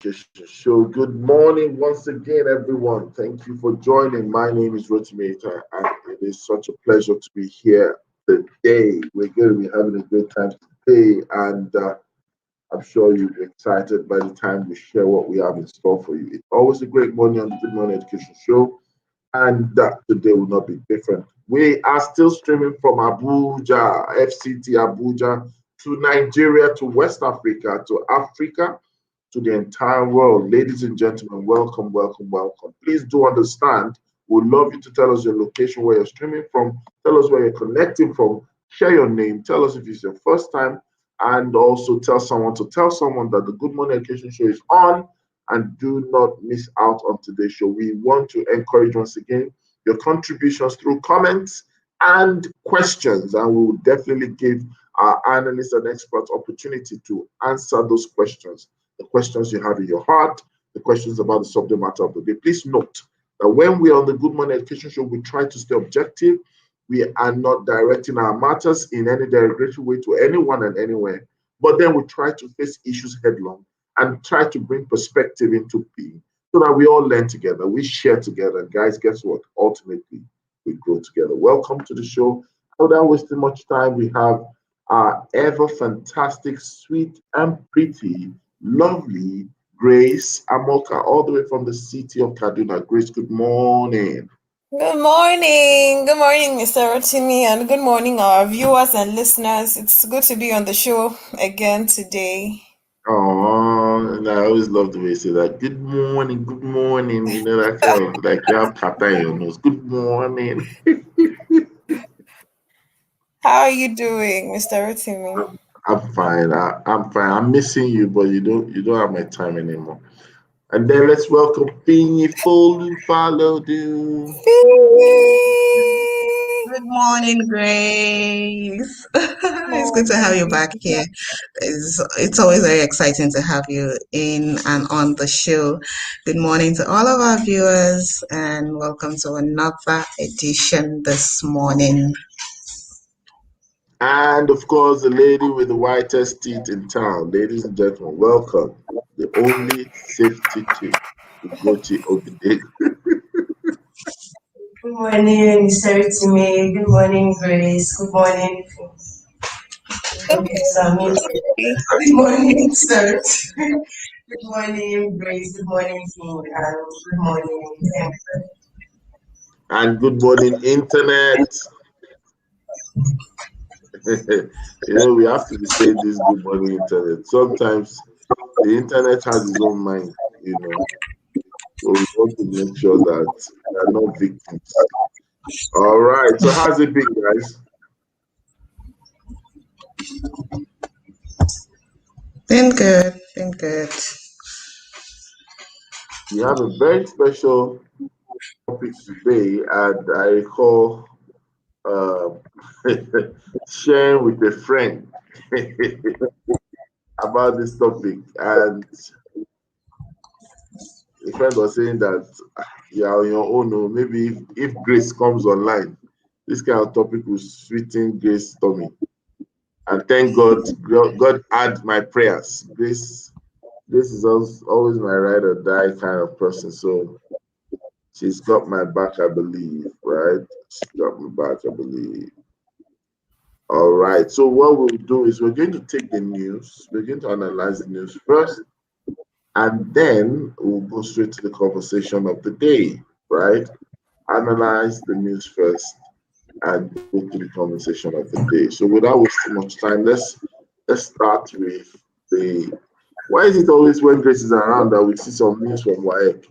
Education Show. Good morning once again, everyone. Thank you for joining. My name is Rotimata, and it is such a pleasure to be here today. We're going to be having a great time today, and I'm sure you'll be excited by the time we share what we have in store for you. It's always a great morning on the Good Morning Education Show, and today will not be different. We are still streaming from Abuja, FCT Abuja, to Nigeria, to West Africa, to Africa, to the entire world. Ladies and gentlemen, welcome, welcome, welcome. Please do understand, we'd love you to tell us your location, where you're streaming from, tell us where you're connecting from, share your name, tell us if it's your first time, and also tell someone that the Good Morning Education Show is on, and do not miss out on today's show. We want to encourage once again your contributions through comments and questions, and we will definitely give our analysts and experts opportunity to answer those questions, the questions you have in your heart, the questions about the subject matter of the day. Please note that when we are on the Good Morning Education Show, we try to stay objective. We are not directing our matters in any derogatory way to anyone and anywhere, but then we try to face issues headlong and try to bring perspective into being so that we all learn together, we share together. And guys, guess what? Ultimately, we grow together. Welcome to the show. Without wasting much time, we have our ever fantastic, sweet, and pretty, lovely Grace Amoka, all the way from the city of Kaduna. Grace, good morning. Good morning. Good morning, Mr. Rotimi, and good morning, our viewers and listeners. It's good to be on the show again today. Oh, and I always love the way you say that. Good morning, good morning. You know, that kind of like you have kata in your nose. Good morning. How are you doing, Mr. Rotimi? I'm fine. I'm fine. I'm missing you, but you don't have my time anymore. And then let's welcome Finny Folu Follow Do. Good morning, Grace. It's good to have you back here. It's always very exciting to have you in and on the show. Good morning to all of our viewers, and welcome to another edition this morning. And of course, the lady with the whitest teeth in town. Ladies and gentlemen, welcome. The only safety chick, Ugochi Obidegu. Good morning, Mr. Timmy. Good morning, Grace. Good morning. Good Okay, so I'm in. morning. Good morning, sir. Good morning, Grace. Good morning, King. And good morning, Emperor. And good morning, Internet. We have to be saying this good morning, Internet. Sometimes the Internet has its own mind, so we want to make sure that we are not victims. All right, so how's it been, guys? Been good, been good. We have a very special topic today, and I recall uh, sharing with a friend about this topic, and a friend was saying that you're on your own, or maybe if Grace comes online, this kind of topic will sweeten Grace's tummy. And thank God, God had my prayers. Grace is always my ride or die kind of person, so she's got my back, I believe, right? She's got my back, I believe. All right. So what we'll do is we're going to take the news. We're going to analyze the news first, and then we'll go straight to the conversation of the day, right? Analyze the news first and go to the conversation of the day. So without wasting much time, let's start with the why is it always when Grace is around that we see some news from WAEC?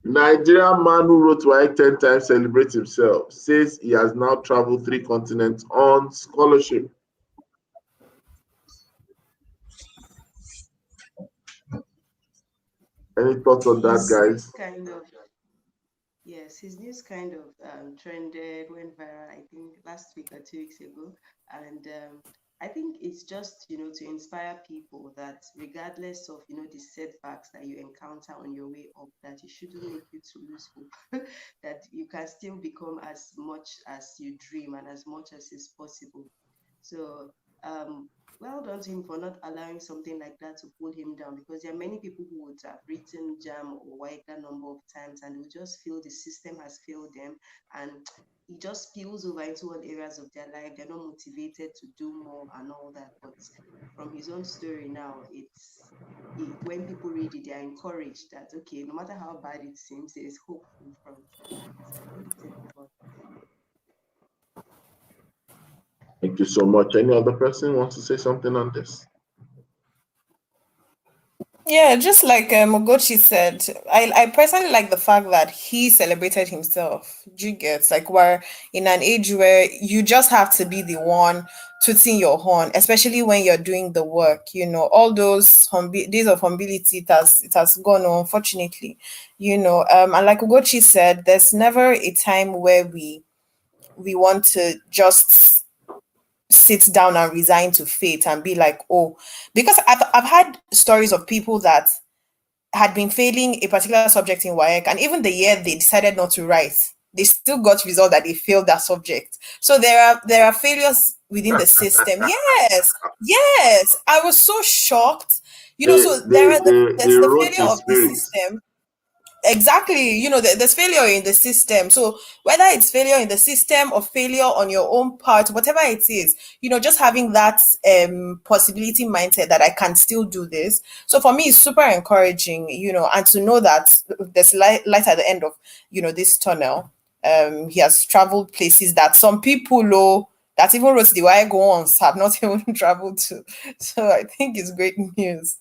Nigerian man who wrote WAEC 10 times celebrates himself, says he has now traveled 3 continents on scholarship. Any thoughts on that, His guys? news kind of, yes, his news kind of trended, went viral, I think last week or 2 weeks ago. And I think it's just, to inspire people that regardless of, the setbacks that you encounter on your way up, that it shouldn't make you to lose hope, that you can still become as much as you dream and as much as is possible. So well done to him for not allowing something like that to pull him down, because there are many people who would have written jam or white a number of times and will just feel the system has failed them, and it just spills over into all areas of their life. They're not motivated to do more and all that. But from his own story now, when people read it, they are encouraged that okay, no matter how bad it seems, there is hope in front. So I think it's a good one. Thank you so much. Any other person wants to say something on this? Yeah, just like Mogochi said, I personally like the fact that he celebrated himself. Do you get like we're in an age where you just have to be the one tooting your horn, especially when you're doing the work. All those days of humility, it has gone on, unfortunately. And like Ugochi said, there's never a time where we want to just sit down and resign to fate and be like, oh, because I've had stories of people that had been failing a particular subject in WAEC, and even the year they decided not to write, they still got result that they failed that subject. So there are failures within the system. Yes, yes. I was so shocked. They So they they, they there's the wrote failure in of the spirit. system. Exactly. There's failure in the system. So whether it's failure in the system or failure on your own part, whatever it is, just having that possibility mindset that I can still do this. So for me, it's super encouraging, and to know that there's light at the end of, this tunnel. He has traveled places that some people that even wrote the why go ons have not even traveled to. So I think it's great news.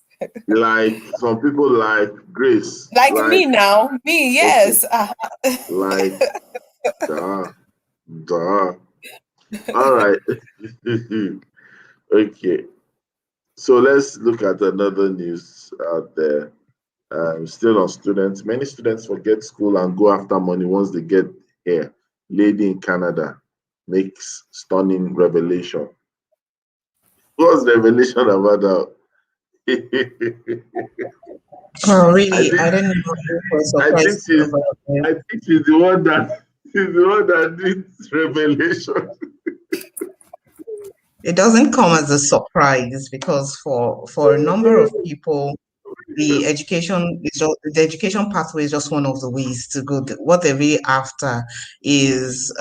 Like some people like Grace. Like Like me now, me, okay, yes. like duh, duh. All right. Okay. So let's look at another news out there. Still on students. Many students forget school and go after money once they get here. Lady in Canada makes stunning revelation. What's the revelation about that? Oh, I really? think I don't know if we're I think surprised she's about it. I think she's the one that she's the one that did revelation. It doesn't come as a surprise because for a number of people, the education pathway is just one of the ways to go. What they're really after is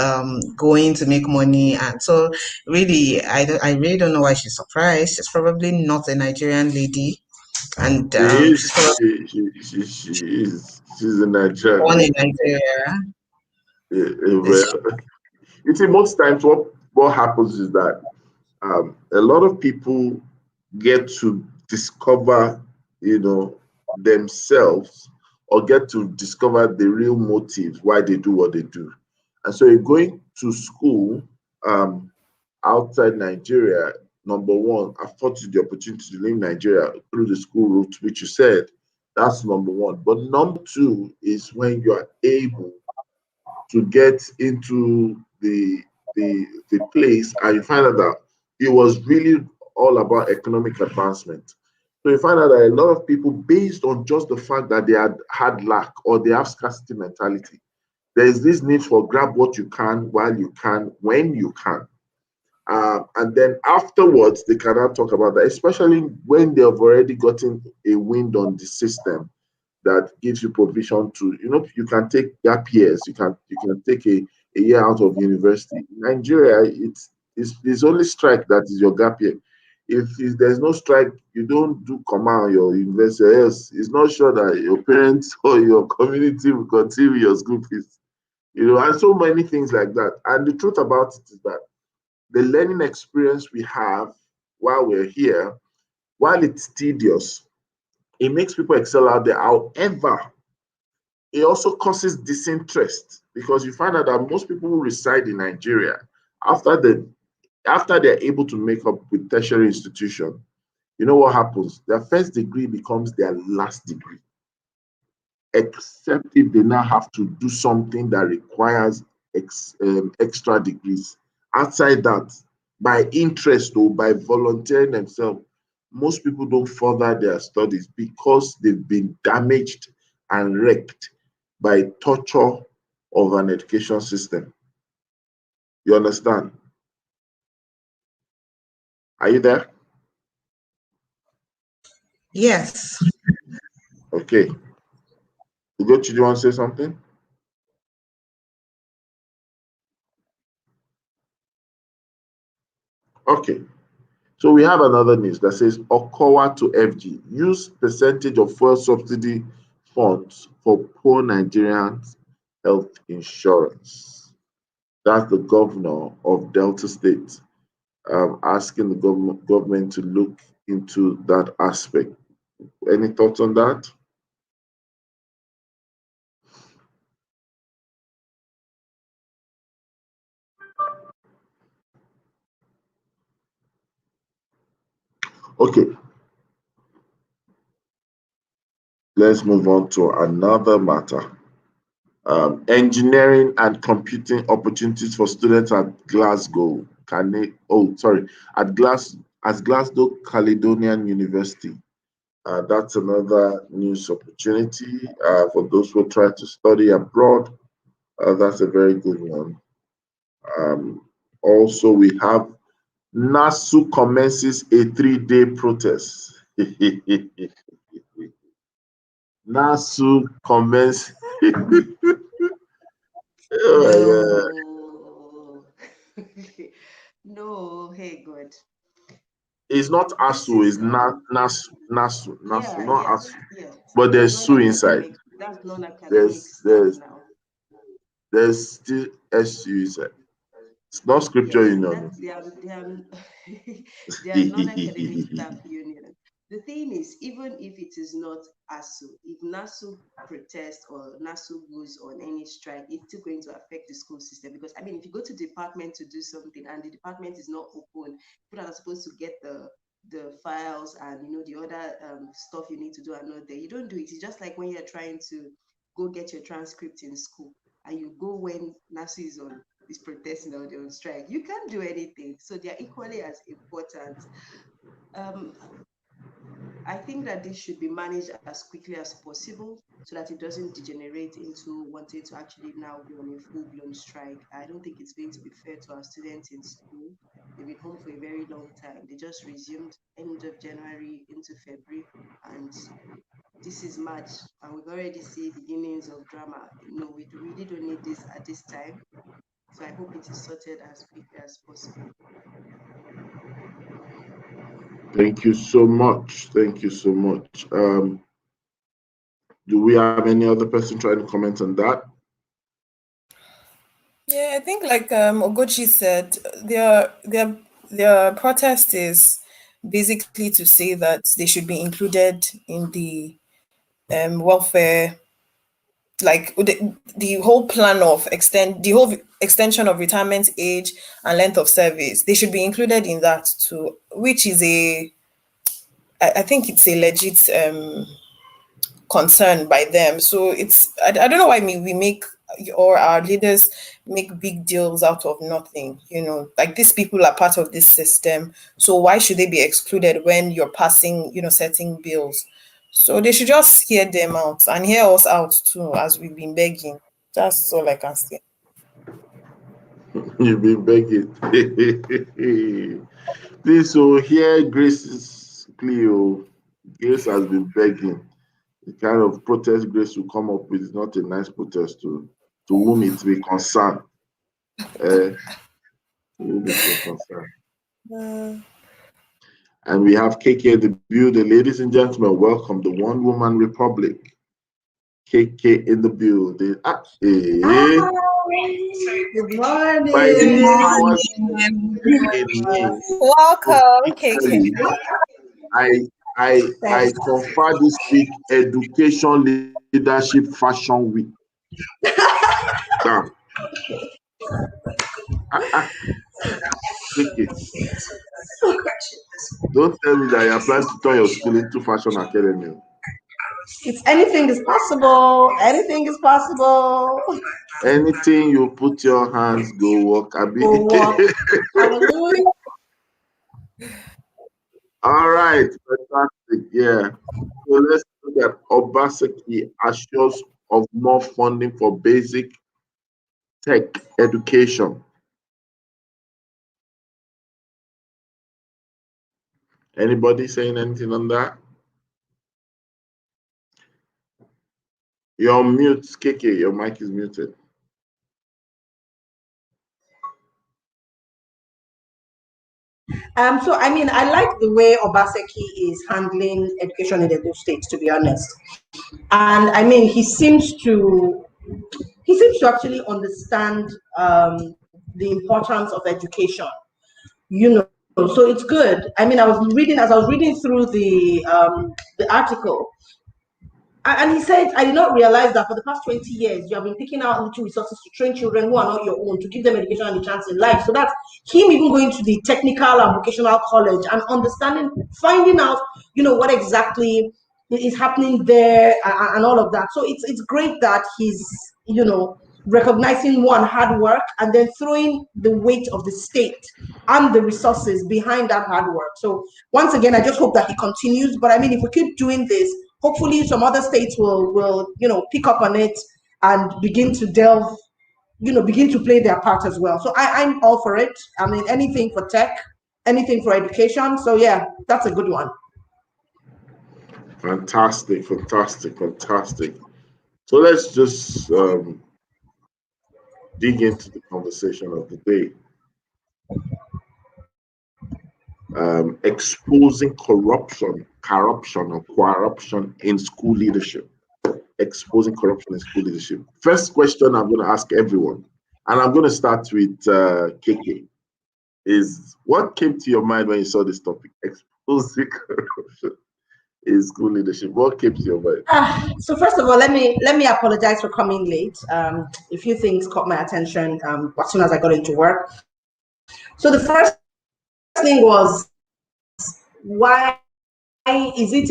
going to make money, and so really, I really don't know why she's surprised. She's probably not a Nigerian lady, and She is she's probably she's a Nigerian born in lady. Nigeria. Well, you see, most times what happens is that a lot of people get to discover, themselves, or get to discover the real motives why they do what they do. And so, you're going to school um, outside Nigeria. Number one, afford you the opportunity to leave Nigeria through the school route, which you said. That's number one. But number two is when you are able to get into the place and you find out that it was really all about economic advancement. So you find out that a lot of people, based on just the fact that they had lack or they have scarcity mentality, there is this need for grab what you can while you can, when you can. And then afterwards, they cannot talk about that, especially when they have already gotten a wind on the system that gives you provision to, you can take gap years, you can take a year out of university. In Nigeria, it's only strike that is your gap year. If there's no strike, you don't do command your university, else it's not sure that your parents or your community will continue your school fees. And so many things like that. And the truth about it is that the learning experience we have while we're here, while it's tedious, it makes people excel out there. However, it also causes disinterest because you find out that most people who reside in Nigeria, after they're able to make up with tertiary institution, you know what happens? Their first degree becomes their last degree, except if they now have to do something that requires extra degrees. Outside that, by interest or by volunteering themselves, most people don't further their studies because they've been damaged and wrecked by torture of an education system. You understand? Are you there? Yes. Okay. Ugochi, do you want to say something? Okay. So we have another news that says Okowa to FG. Use percentage of fuel subsidy funds for poor Nigerians health insurance. That's the governor of Delta State asking the government to look into that aspect. Any thoughts on that? Okay, let's move on to another matter. Engineering and computing opportunities for students at Glasgow. At Glasgow Caledonian University. That's another news opportunity for those who try to study abroad. That's a very good one. Also, we have NASU commences a 3-day protest. NASU commences. Oh, No. No, hey God. it's not This ASU, is it's NASU, yeah, not yeah, ASU. yeah. But there's SU inside. That's non-academic There's stuff there's now. there's still SU inside. It's not scripture Yes, union. that's their non-academic staff union. The thing is, even if it is not ASU, if NASU protests or NASU goes on any strike, it's still going to affect the school system. Because I mean, if you go to the department to do something and the department is not open, people are supposed to get the files and the other stuff you need to do are not there. You don't do it. It's just like when you're trying to go get your transcript in school and you go when NASU is protesting or they're on strike. You can't do anything. So they're equally as important. Um, I think that this should be managed as quickly as possible so that it doesn't degenerate into wanting to actually now go on a full-blown strike. I don't think it's going to be fair to our students in school. They've been home for a very long time. They just resumed end of January into February, and this is March, and we've already seen beginnings of drama. No, we really don't need this at this time. So I hope it is sorted as quickly as possible. Thank you so much. Thank you so much. Do we have any other person trying to comment on that? Yeah, I think like Ogochi said, their protest is basically to say that they should be included in the welfare, like the whole plan of the whole extension of retirement age and length of service. They should be included in that too, which is I think it's a legit concern by them. So I don't know why we make, or our leaders make big deals out of nothing. Like these people are part of this system. So why should they be excluded when you're passing, setting bills? So they should just hear them out and hear us out too, as we've been begging. That's all I can say. You've been begging. Please, so here Grace's plea. Grace has been begging. The kind of protest Grace will come up with is not a nice protest to whom it may concern. To whom it may concern. And we have KK in the building. Ladies and gentlemen, welcome the One Woman Republic. KK in the building. Good By the Good way, morning. once morning. again, Welcome, KK. officially, I Thanks. confer this week Education Leadership Fashion Week. Damn. KK, don't tell me that you're planning to turn your school into fashion academy. It's anything is possible. Anything is possible. Anything you put your hands go work. Go walk. Hallelujah. All right, fantastic. Yeah. So let's look at Obaseki assures of more funding for basic tech education. Anybody saying anything on that? You're on mute, KK. Your mic is muted. So I mean, I like the way Obaseki is handling education in the two states, to be honest. And I mean, he seems to actually understand the importance of education. So it's good. I mean, as I was reading through the article, and he said, I did not realize that for the past 20 years, you have been picking out little resources to train children who are not your own, to give them education and a chance in life. So that's him even going to the technical and vocational college and understanding, finding out, what exactly is happening there, and all of that. So it's great that he's, recognizing one hard work and then throwing the weight of the state and the resources behind that hard work. So once again, I just hope that he continues. But I mean, if we keep doing this, hopefully some other states will pick up on it and begin to delve, begin to play their part as well. So I'm all for it. I mean, anything for tech, anything for education. So yeah, that's a good one. Fantastic, fantastic, fantastic. So let's just dig into the conversation of the day. Exposing corruption in school leadership. Exposing corruption in school leadership. First question I'm going to ask everyone, and I'm going to start with KK, is what came to your mind when you saw this topic? Exposing corruption in school leadership. What came to your mind? So first of all, let me apologize for coming late. A few things caught my attention as soon as I got into work. So the first thing was, why is it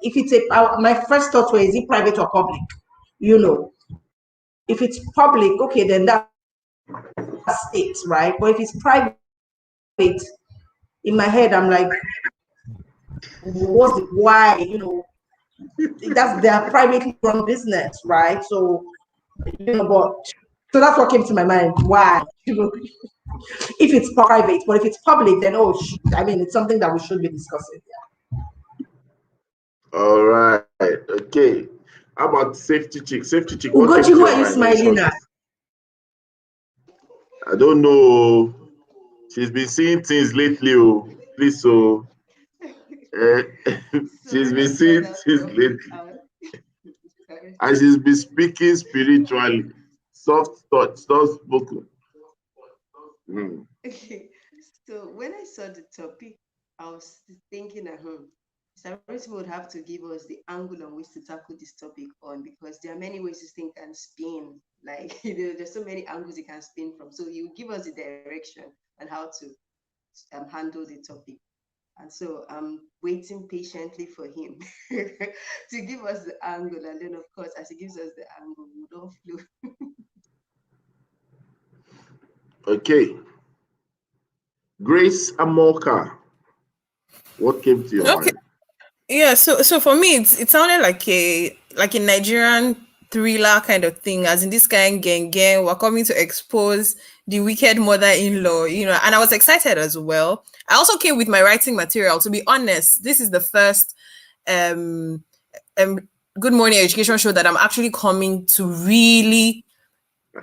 if it's my first thought was, is it private or public? If it's public, okay, then that's state, right? But if it's private, in my head, I'm like, what's the why? That's their privately run business, right? So, but so that's what came to my mind. Why? If it's private, but if it's public, then I mean, it's something that we should be discussing. All right. Okay. How about safety chick? Safety chick. Ugochi, who are you smiling at? I don't know. She's been seeing things lately. Oh, please. So, she's been seeing things lately, and she's been speaking spiritually, soft touch, soft spoken. Okay, so when I saw the topic, I was thinking at home, Sabrina would have to give us the angle on which to tackle this topic on, because there are many ways this thing can spin. Like, there's so many angles it can spin from. So you give us the direction on how to handle the topic. And so I'm waiting patiently for him to give us the angle. And then, of course, as he gives us the angle, we don't flow. Okay. Grace Amoka, what came to your mind? Yeah, so for me, it sounded like a Nigerian thriller kind of thing, as in this kind gang, we're coming to expose the wicked mother-in-law, and I was excited as well. I also came with my writing material. To be honest, this is the first Good Morning Education show that I'm actually coming to really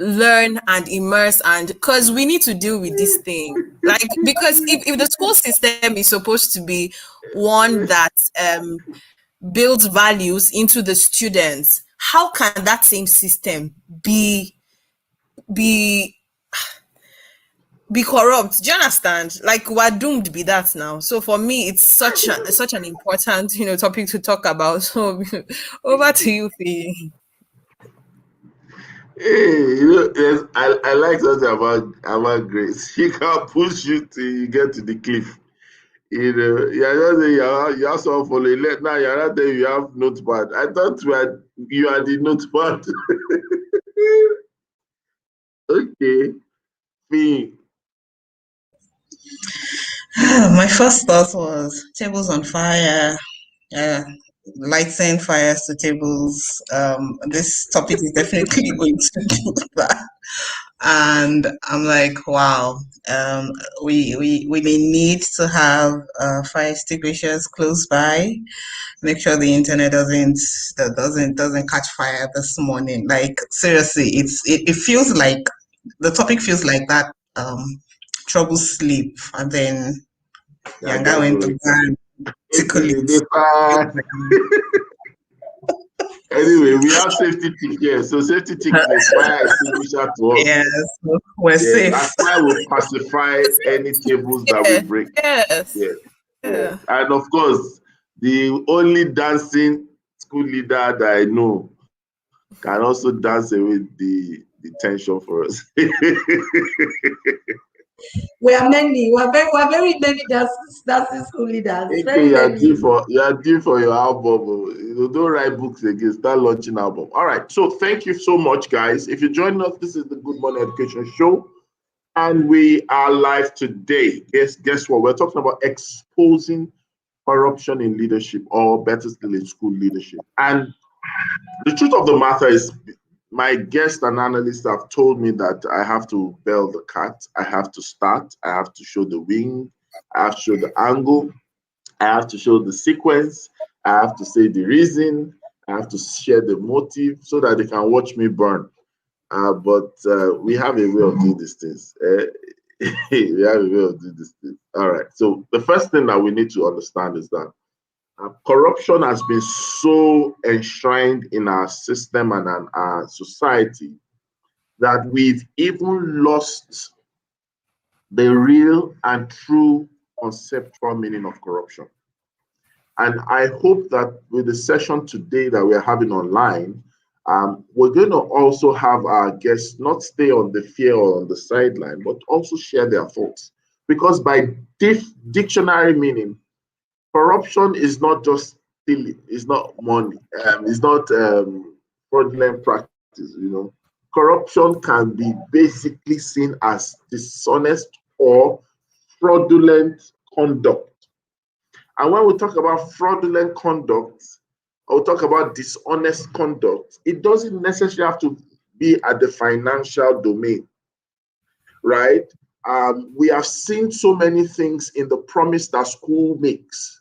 learn and immerse, and because we need to deal with this thing, like, because if the school system is supposed to be one that builds values into the students, how can that same system be corrupt? Do you understand? Like, we're doomed be that now. So for me, it's such an important topic to talk about. So over to you, Fee. Hey, yes, I like something about Grace. She can push you till you get to the cliff. You're just saying you have someone follow you. Now you're not there, you have notepad. I thought you are the notepad. Okay. Fee. My first thought was tables on fire, lighting fires to tables. This topic is definitely going to do that. And I'm like, wow, we may need to have fire extinguishers close by. Make sure the internet doesn't catch fire this morning. Like seriously, it feels like the topic feels like that trouble sleep, and then Yeah, Yanga guys went will to wake go up. and It tickle is it. the fire. Anyway, we have safety tick here. So safety tick is a fire extinguisher to Yes, us. we're Yes, safe. that fire will pacify any tables that we Yeah. break. Yes. Yes, yes. Yeah. And of course, the only dancing school leader that I know can also dance away the tension for us. We are many. We are very many dancing school leaders. Okay, Very many. you are due for your album. Oh. Don't write books again. Start launching album. All right. So thank you so much, guys. If you're joining us, this is the Good Morning Education Show, and we are live today. Guess what? We're talking about exposing corruption in leadership, or better still, in school leadership. And the truth of the matter is, my guests and analysts have told me that I have to bell the cat. I have to start. I have to show the wing. I have to show the angle. I have to show the sequence. I have to say the reason. I have to share the motive so that they can watch me burn. But we have a way of doing these things. We have a way of doing these things. All right. So the first thing that we need to understand is that corruption has been so enshrined in our system and in our society that we've even lost the real and true conceptual meaning of corruption. And I hope that with the session today that we're having online, we're going to also have our guests not stay on the fear or on the sideline, but also share their thoughts. Because by dictionary meaning, corruption is not just stealing, it's not money, it's not fraudulent practice. Corruption can be basically seen as dishonest or fraudulent conduct. And when we talk about fraudulent conduct, or we talk about dishonest conduct, it doesn't necessarily have to be at the financial domain, right? We have seen so many things in the promise that school makes,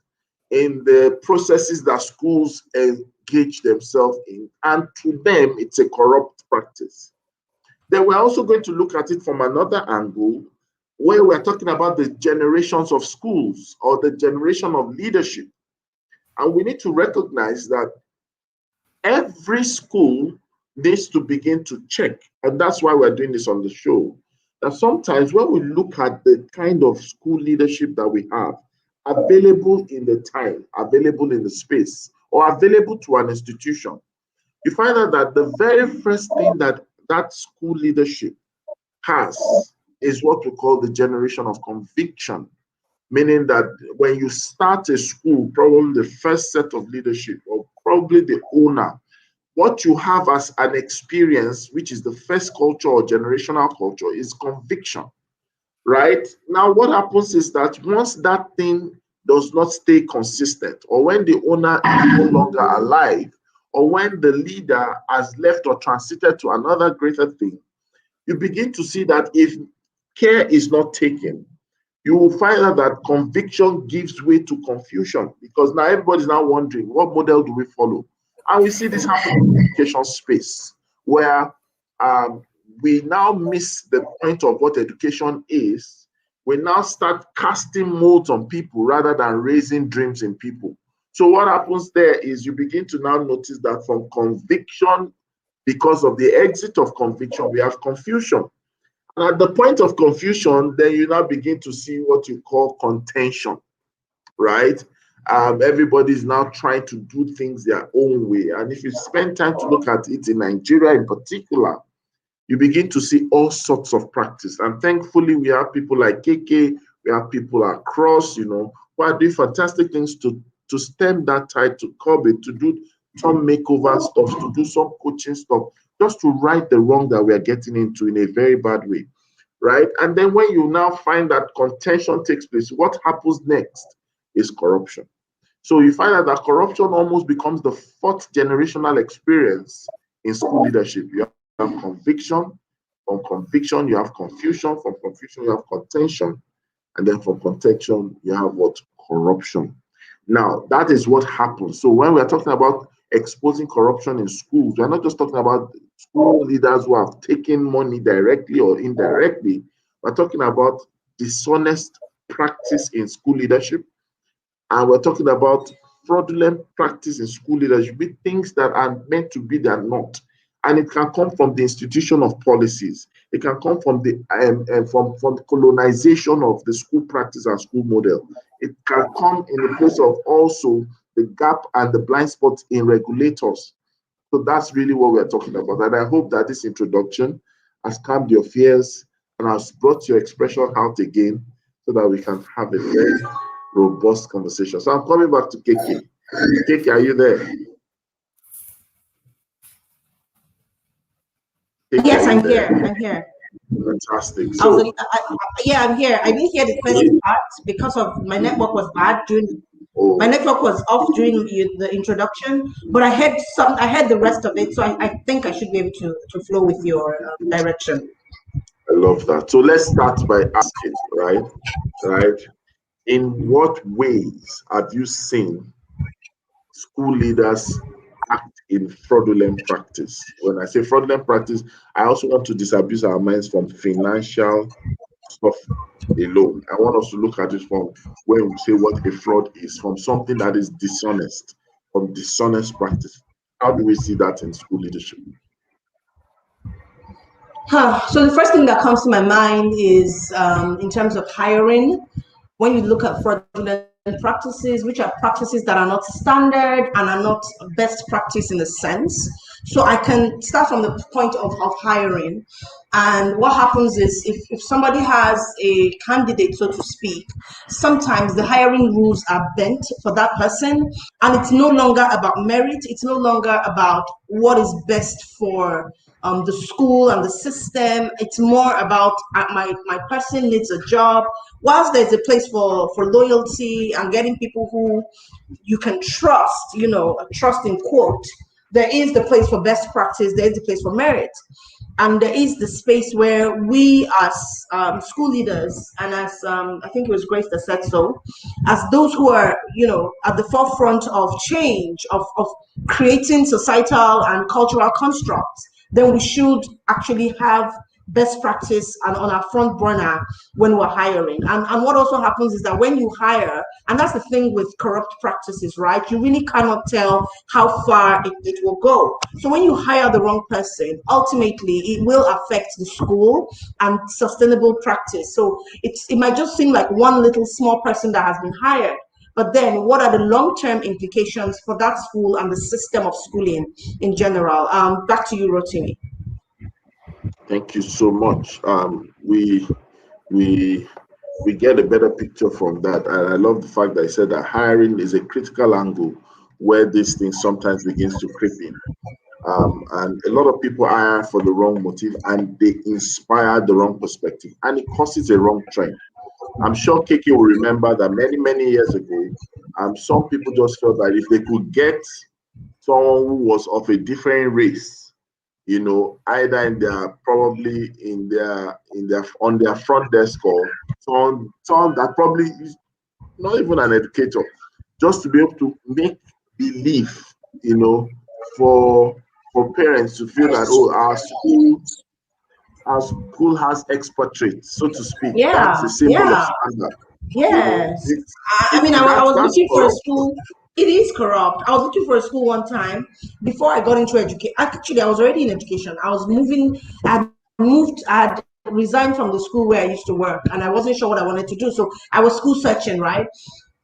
in the processes that schools engage themselves in, and to them, it's a corrupt practice. Then we're also going to look at it from another angle, where we're talking about the generations of schools or the generation of leadership. And we need to recognize that every school needs to begin to check. And that's why we're doing this on the show. That sometimes when we look at the kind of school leadership that we have available in the time, available in the space, or available to an institution, you find out that the very first thing that that school leadership has is what we call the generation of conviction. Meaning that when you start a school, probably the first set of leadership, or probably the owner, what you have as an experience, which is the first culture or generational culture, is conviction, right? Now, what happens is that once that thing does not stay consistent, or when the owner is no longer alive, or when the leader has left or transited to another greater thing, you begin to see that if care is not taken, you will find out that conviction gives way to confusion, because now everybody's now wondering, what model do we follow? And we see this happen in the education space, where um, we now miss the point of what education is. We now start casting molds on people rather than raising dreams in people. So what happens there is you begin to now notice that from conviction, because of the exit of conviction, we have confusion. And at the point of confusion, then you now begin to see what you call contention, right? Everybody's now trying to do things their own way. And if you spend time to look at it in Nigeria in particular, you begin to see all sorts of practice. And thankfully, we have people like KK, we have people across, who are doing fantastic things to stem that tide, to curb it, to do some makeover stuff, to do some coaching stuff, just to right the wrong that we are getting into in a very bad way, right? And then when you now find that contention takes place, what happens next is corruption. So you find out that corruption almost becomes the fourth generational experience in school leadership. You have conviction, From conviction, you have confusion. From confusion, you have contention. And then from contention, you have what? Corruption. Now, that is what happens. So when we're talking about exposing corruption in schools, we're not just talking about school leaders who have taken money directly or indirectly. We're talking about dishonest practice in school leadership. And we're talking about fraudulent practice in school leadership, with things that are meant to be, they're not. And it can come from the institution of policies. It can come from the from the colonization of the school practice and school model. It can come in the place of also the gap and the blind spots in regulators. So that's really what we're talking about. And I hope that this introduction has calmed your fears and has brought your expression out again so that we can have a very robust conversation. So I'm coming back to KK. KK, are you there? KK, Yes, are you I'm there? here. I'm here. Fantastic. I was, So, yeah, I'm here. I didn't hear the first part because of my network was bad during. My oh, network was off during the introduction, but I heard some. I heard the rest of it, so I think I should be able to flow with your direction. I love that. So let's start by asking, right? Right. In what ways have you seen school leaders act in fraudulent practice? When I say fraudulent practice, I also want to disabuse our minds from financial stuff alone. I want us to look at it from when we say what a fraud is, from something that is dishonest, from dishonest practice. How do we see that in school leadership? So the first thing that comes to my mind is in terms of hiring. When you look at fraudulent practices, which are practices that are not standard and are not best practice in a sense. So I can start from the point of hiring. And what happens is if somebody has a candidate, so to speak, sometimes the hiring rules are bent for that person. And it's no longer about merit. It's no longer about what is best for the school and the system. It's more about my person needs a job. Whilst there's a place for loyalty and getting people who you can trust, trust in quote, there is the place for best practice, there is the place for merit. And there is the space where we as school leaders and as I think it was Grace that said so, as those who are, at the forefront of change, of creating societal and cultural constructs, then we should actually have best practice and on our front burner when we're hiring. And what also happens is that when you hire, and that's the thing with corrupt practices, right? You really cannot tell how far it will go. So when you hire the wrong person, ultimately it will affect the school and sustainable practice. So it might just seem like one little small person that has been hired. But then what are the long-term implications for that school and the system of schooling in general? Back to you, Rotimi. Thank you so much. We we get a better picture from that, and I love the fact that I said that hiring is a critical angle where this thing sometimes begins to creep in. And a lot of people hire for the wrong motive, and they inspire the wrong perspective, and it causes a wrong trend. I'm sure Kiki will remember that many years ago, some people just felt that if they could get someone who was of a different race, either in their probably in their on their front desk, or someone that probably is not even an educator, just to be able to make belief, for parents to feel that, oh, our school has expert traits, so to speak. That's Yeah, a symbol of yeah. standard. Yes. I mean, I That's was looking for a corruption. school. It is corrupt. I was looking for a school one time before I got into education. Actually, I was already in education. I was moving, I had resigned from the school where I used to work, and I wasn't sure what I wanted to do. So I was school searching, right?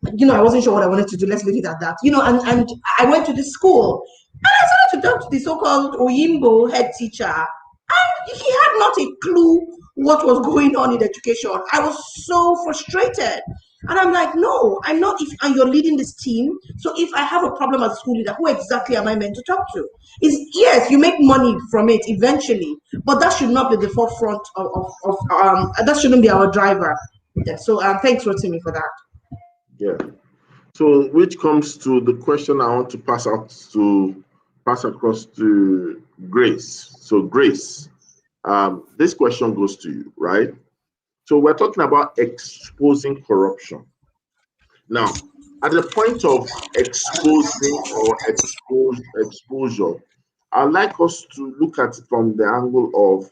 I wasn't sure what I wanted to do. Let's leave it at that. And I went to this school, and I started to talk to the so-called Oyimbo head teacher, and he had not a clue what was going on in education. I was so frustrated. And I'm like, no, I'm not. And you're leading this team. So if I have a problem as a school leader, who exactly am I meant to talk to? Yes, you make money from it eventually, but that should not be the forefront of that shouldn't be our driver. Yeah, so thanks, Rotimi, for that. Yeah. So, which comes to the question I want to pass across to Grace. So, Grace, This question goes to you, right? So we're talking about exposing corruption. Now, at the point of exposing or exposure, I'd like us to look at it from the angle of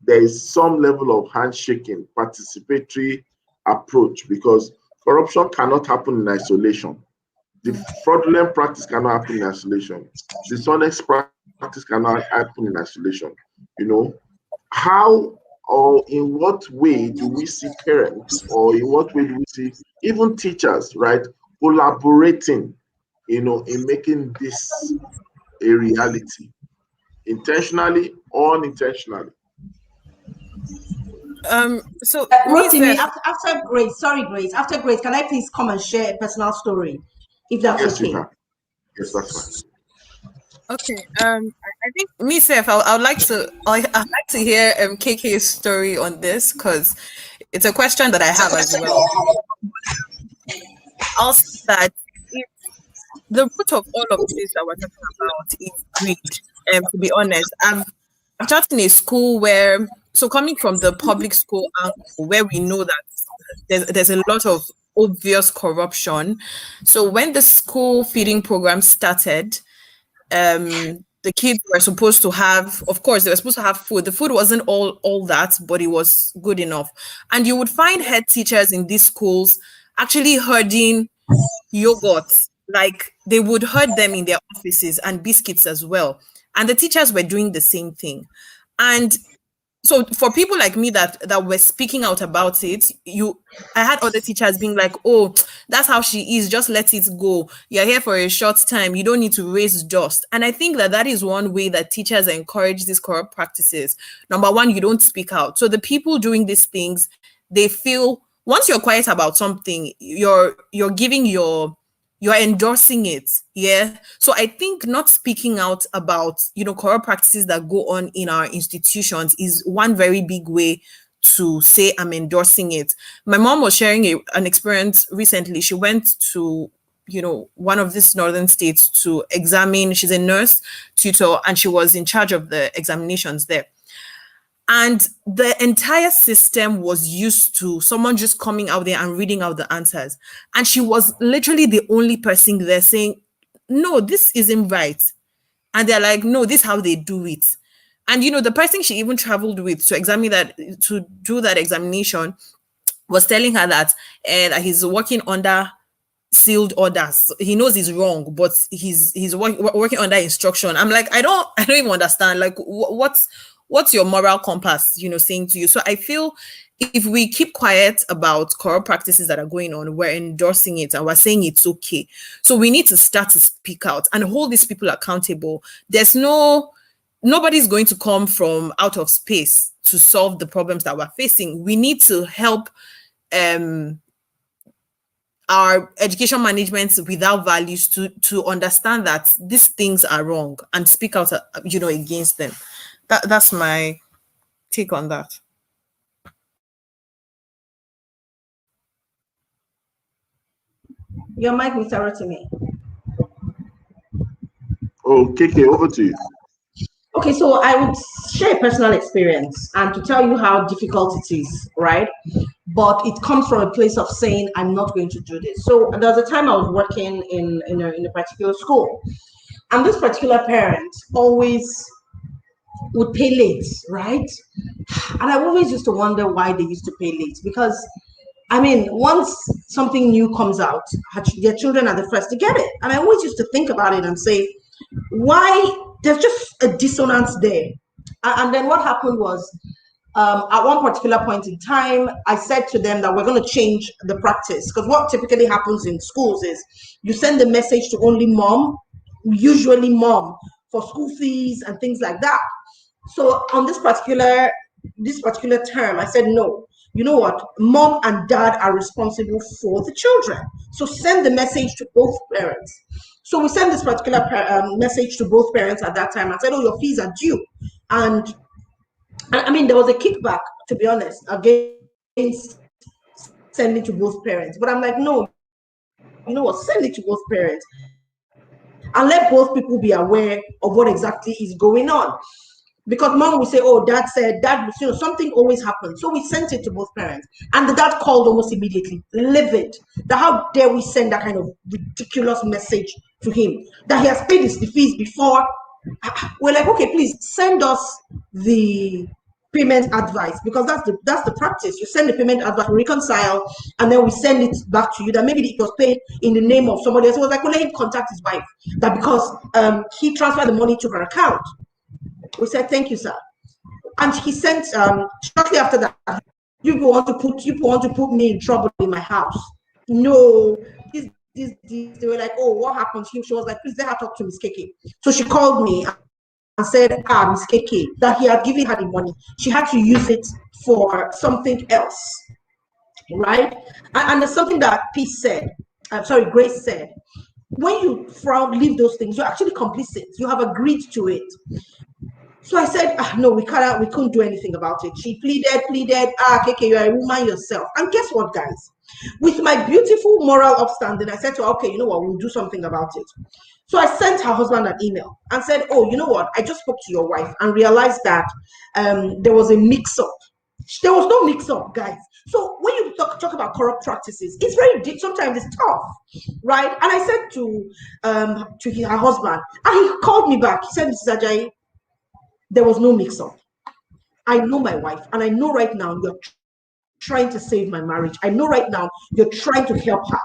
there is some level of handshaking, participatory approach, because corruption cannot happen in isolation. The fraudulent practice cannot happen in isolation. Dishonest practice cannot happen in isolation. You know, how or in what way do we see parents, or in what way do we see even teachers, right, collaborating, in making this a reality, intentionally or unintentionally? So me Rotimi, self, after Grace, sorry, Grace, after Grace, can I please come and share a personal story, if that's Yes, you okay? can. Yes, that's fine. okay. I think me self, I would like to, I'd like to hear KK's story on this because it's a question that I have as well. I'll say that the root of all of this that we're talking about is greed. To be honest, I've taught in a school where, so coming from the public school angle, where we know that there's a lot of obvious corruption. So when the school feeding program started, the kids were supposed to have, of course, they were supposed to have food. The food wasn't all that, but it was good enough. And you would find head teachers in these schools actually herding yogurt. Like they would herd them in their offices and biscuits as well. And the teachers were doing the same thing. And so for people like me that were speaking out about it, I had other teachers being like, oh, that's how she is, just let it go, you're here for a short time, you don't need to raise dust. And I think that is one way that teachers encourage these corrupt practices. Number one, you don't speak out, so the people doing these things, they feel once you're quiet about something, you're giving you're endorsing it. Yeah. So I think not speaking out about, corrupt practices that go on in our institutions is one very big way to say I'm endorsing it. My mom was sharing an experience recently. She went to, one of these northern states to examine. She's a nurse tutor and she was in charge of the examinations there. And the entire system was used to someone just coming out there and reading out the answers. And she was literally the only person there saying, no, this isn't right. And they're like, no, this is how they do it. And, the person she even traveled with to do that examination was telling her that he's working under sealed orders. He knows he's wrong, but he's working under instruction. I'm like, I don't even understand. Like, what's your moral compass, saying to you? So I feel if we keep quiet about corrupt practices that are going on, we're endorsing it and we're saying it's okay. So we need to start to speak out and hold these people accountable. Nobody's going to come from out of space to solve the problems that we're facing. We need to help our education management without values to understand that these things are wrong and speak out, against them. That's my take on that. Your mic, Mr. Rotimi. Oh, KK, over to you. Okay, so I would share a personal experience and to tell you how difficult it is, right? But it comes from a place of saying, I'm not going to do this. So there was a time I was working in a particular school, and this particular parent always would pay late, right? And I always used to wonder why they used to pay late, because I mean, once something new comes out, their children are the first to get it. And I always used to think about it and say, why? There's just a dissonance there. And then what happened was, at one particular point in time, I said to them that we're going to change the practice. Because what typically happens in schools is you send the message to only mom, usually mom, for school fees and things like that. So on this particular term, I said, no, you know what? Mom and dad are responsible for the children. So send the message to both parents. So we sent this particular message to both parents at that time. I said, oh, your fees are due. And I mean, there was a kickback, to be honest, against sending to both parents. But I'm like, no, you know what? Send it to both parents. And let both people be aware of what exactly is going on. Because mom would say, oh, dad said, dad, something always happens. So we sent it to both parents. And the dad called almost immediately, livid. That how dare we send that kind of ridiculous message to him? That he has paid the fees before. We're like, okay, please send us the payment advice, because that's the practice. You send the payment advice, reconcile, and then we send it back to you. That maybe it was paid in the name of somebody else. It was like, well, let him contact his wife. That because he transferred the money to her account. We said, thank you, sir. And he sent shortly after that, you want to put me in trouble in my house. No, this. They were like, oh, what happened? She was like, please let her talk to Miss Keke. So she called me and said, Miss Keke, that he had given her the money. She had to use it for something else. Right? And there's something that Grace said. When you leave those things, you're actually complicit. You have agreed to it. So I said, no, we couldn't do anything about it. She pleaded, Keke, you're a woman yourself. And guess what, guys? With my beautiful moral upstanding, I said to her, okay, you know what, we'll do something about it. So I sent her husband an email and said, oh, you know what, I just spoke to your wife and realized that there was a mix-up. There was no mix-up, guys. So when you talk about corrupt practices, it's very deep. Sometimes it's tough, right? And I said to her husband, and he called me back. He said, Mrs. Ajayi, there was no mix-up. I know my wife, and I know right now you're trying to save my marriage. I know right now you're trying to help her.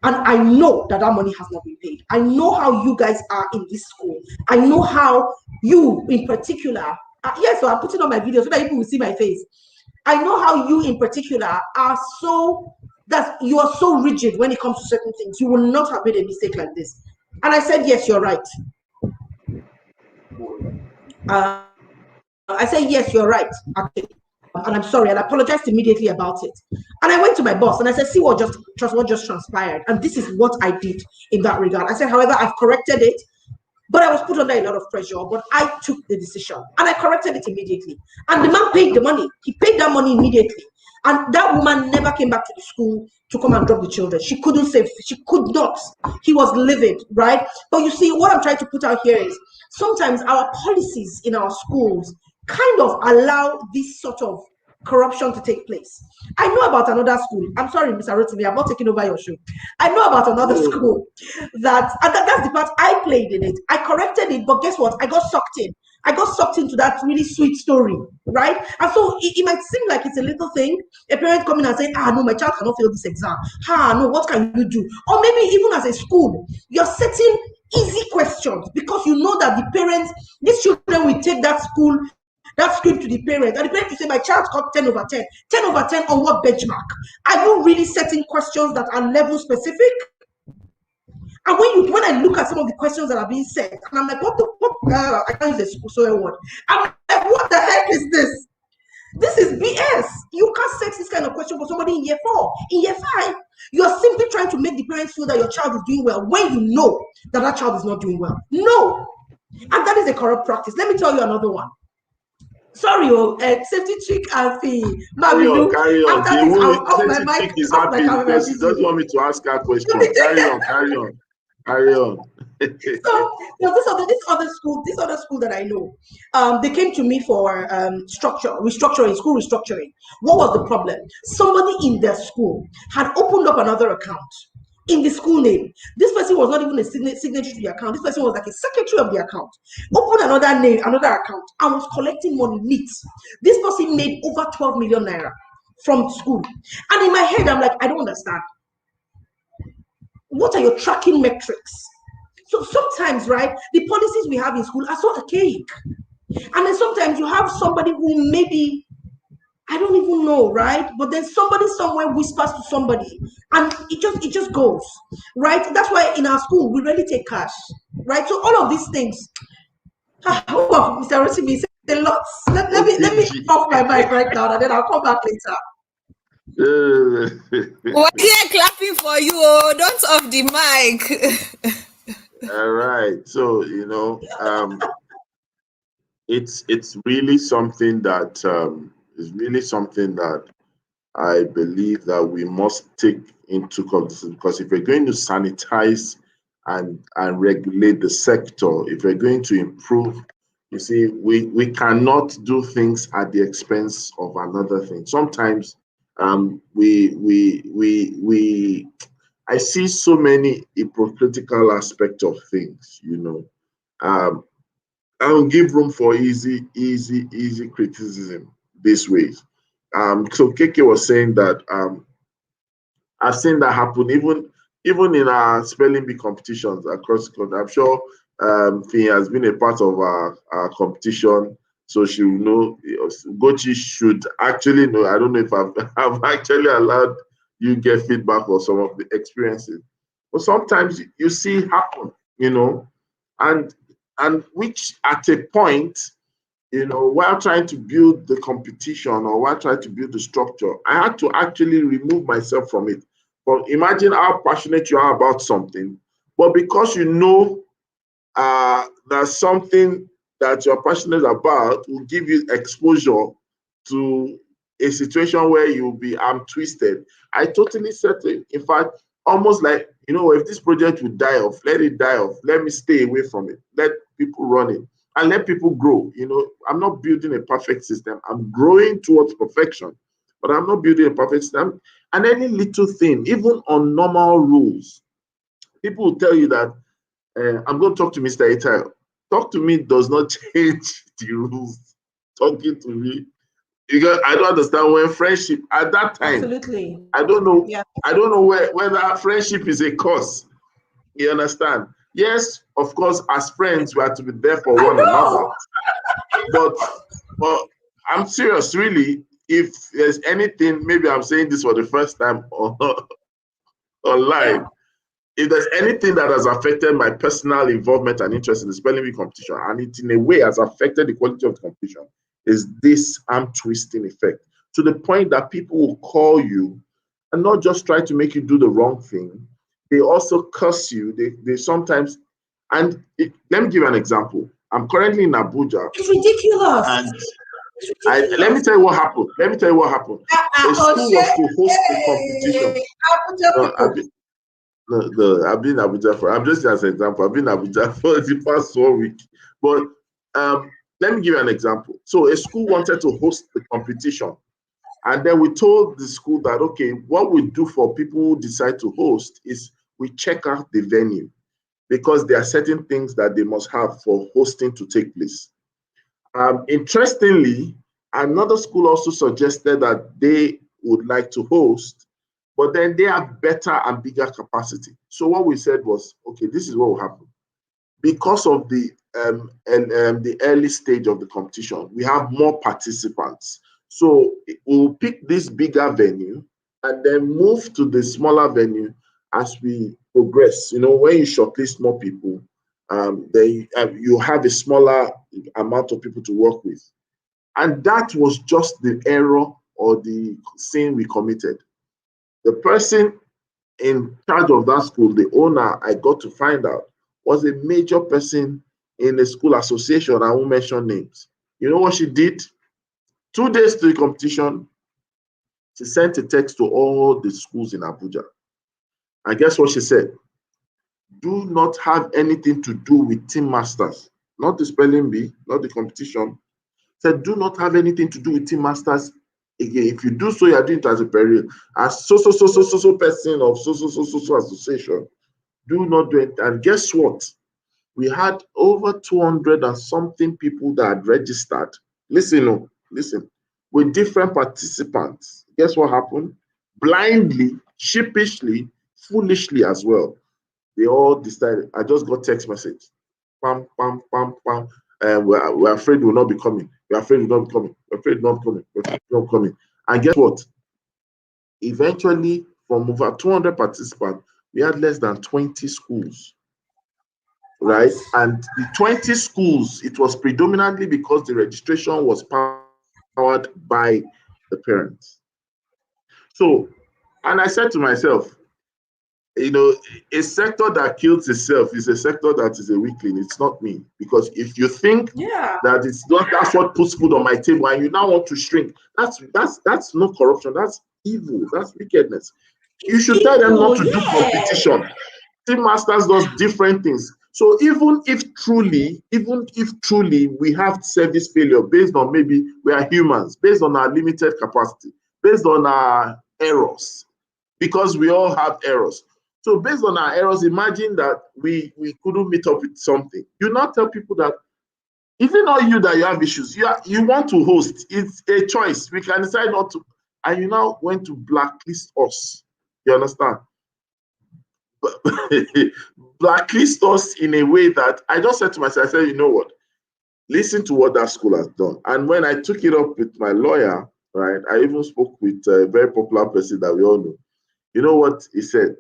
And I know that money has not been paid. I know how you guys are in this school. I know how you in particular, yes, so I'm putting on my video so that people will see my face. I know how you in particular are you are so rigid when it comes to certain things. You will not have made a mistake like this. And I said, yes, you're right. I said, yes, you're right, actually. And I'm sorry, and I apologized immediately about it. And I went to my boss and I said, see what just transpired. And this is what I did in that regard. I said, however, I've corrected it, but I was put under a lot of pressure. But I took the decision and I corrected it immediately. And the man paid the money. He paid that money immediately. And that woman never came back to the school to come and drop the children. She couldn't save, she could not. He was livid, right? But you see, what I'm trying to put out here is sometimes our policies in our schools kind of allow this sort of corruption to take place. I know about another school. I'm sorry, Mr. Rotimi, I'm not taking over your show. I know about another school that's the part I played in it. I corrected it, but guess what? I got sucked in. I got sucked into that really sweet story, right? And so it might seem like it's a little thing. A parent coming and saying, no, my child cannot fail this exam. No, what can you do? Or maybe even as a school, you're setting easy questions because you know that the parents, these children will take that script to the parent, and the parent will say, my child got 10 over 10. 10 over 10 on what benchmark? Are you really setting questions that are level specific? And when I look at some of the questions that are being set, and I'm like, I can't use the swear word. I'm like, what the heck is this? This is BS. You can't set this kind of question for somebody in year 4. In year 5, you are simply trying to make the parents feel that your child is doing well when you know that child is not doing well. No. And that is a corrupt practice. Let me tell you another one. Sorry, safety trick and fee. Carry on. The safety trick is happy because he doesn't want me to ask her question. Carry on. So this other school that I know, they came to me for school restructuring. What was the problem? Somebody in their school had opened up another account in the school name. This person was not even a signatory to the account. This person was like a secretary of the account. Opened another account, and was collecting money neat. This person made over 12 million naira from school. And in my head, I'm like, I don't understand. What are your tracking metrics? So sometimes, right, the policies we have in school are so archaic. And then sometimes you have somebody who maybe, I don't even know, right? But then somebody somewhere whispers to somebody, and it just goes, right? That's why in our school we really take cash, right? So all of these things. Mr. Rotimi said a lot. Let me off my mic right now, and then I'll come back later. We're here clapping for you. Oh, don't off the mic. All right. So it's really something that I believe that we must take into consideration, because if we're going to sanitize and regulate the sector, if we're going to improve You see, we cannot do things at the expense of another thing. Sometimes we I see so many hypocritical aspects of things, you know. Um, I don't give room for easy criticism this way. So Keke was saying that I've seen that happen even in our spelling bee competitions across the country. I'm sure Finn has been a part of our competition, so she will know. Gochi should actually know. I don't know if I've actually allowed you get feedback or some of the experiences, but sometimes you see it happen, you know, and which at a point, you know, while trying to build the competition or while trying to build the structure, I had to actually remove myself from it. But imagine how passionate you are about something, but because you know that something that you're passionate about will give you exposure to a situation where you'll be arm twisted. I totally said it. In fact, almost like, you know, if this project will die off, let it die off. Let me stay away from it. Let people run it and let people grow. You know, I'm not building a perfect system. I'm growing towards perfection, but I'm not building a perfect system. And any little thing, even on normal rules, people will tell you that I'm going to talk to Mr. Itai. Talk to me does not change the rules. Talking to me, because I don't understand when friendship at that time. Absolutely. I don't know. Yeah. I don't know whether friendship is a cause. You understand? Yes, of course, as friends, we have to be there for I one another. know. But, but I'm serious, really. If there's anything, maybe I'm saying this for the first time Yeah. online. If there's anything that has affected my personal involvement and interest in the spelling bee competition, and it in a way has affected the quality of the competition, is this arm twisting effect. To the point that people will call you and not just try to make you do the wrong thing, they also curse you. They sometimes, let me give you an example. I'm currently in Abuja, It's ridiculous. and It's let me ridiculous. tell you what happened. Let me tell you what happened. A school was Oshe, to host a competition. hey, Abuja No, people. no, I've been in Abuja for, I'm just as an example, I've been in Abuja for the past 1 week. But let me give you an example. So a school wanted to host the competition. And then we told the school that, okay, what we do for people who decide to host is we check out the venue because there are certain things that they must have for hosting to take place. Interestingly, another school also suggested that they would like to host, but then they have better and bigger capacity. So what we said was, okay, this is what will happen. Because of the early stage of the competition, we have more participants. So we'll pick this bigger venue and then move to the smaller venue as we progress. You know, when you shortlist more people, then you have a smaller amount of people to work with. And that was just the error or the sin we committed. The person in charge of that school, the owner, I got to find out, was a major person in the school association. I won't mention names. You know what she did? 2 days to the competition, she sent a text to all the schools in Abuja. And guess what she said? Do not have anything to do with team masters, not the spelling bee, not the competition. Said, do not have anything to do with team masters again. If you do so, you are doing it as a period. As so person of so association, do not do it. And guess what? We had over 200 and something people that had registered. Listen, oh, listen, with different participants. Guess what happened? Blindly, sheepishly, foolishly as well. They all decided. I just got text message. Pam, pam, pam, pam. We're afraid we'll not be coming. We're afraid we'll not be coming. We're afraid we're not coming. We're afraid we're not coming. And guess what? Eventually, from over 200 participants, we had less than 20 schools, right? And the 20 schools, it was predominantly because the registration was powered by the parents. So, and I said to myself, you know, a sector that kills itself is a sector that is a weakling. It's not me. Because if you think Yeah. that it's not, that's what puts food on my table and you now want to shrink, that's not corruption, that's evil, that's wickedness. You It's should tell them not evil. to do Yeah. competition. Team Masters does different things. So even if truly we have service failure based on maybe we are humans, based on our limited capacity, based on our errors, because we all have errors. So based on our errors, imagine that we couldn't meet up with something. You now tell people that if it's not you that you have issues, you want to host. It's a choice. We can decide not to, and you now went to blacklist us. You understand? Blacklist us in a way that I just said to myself, I said, you know what? Listen to what that school has done. And when I took it up with my lawyer, right, I even spoke with a very popular person that we all know. You know what he said?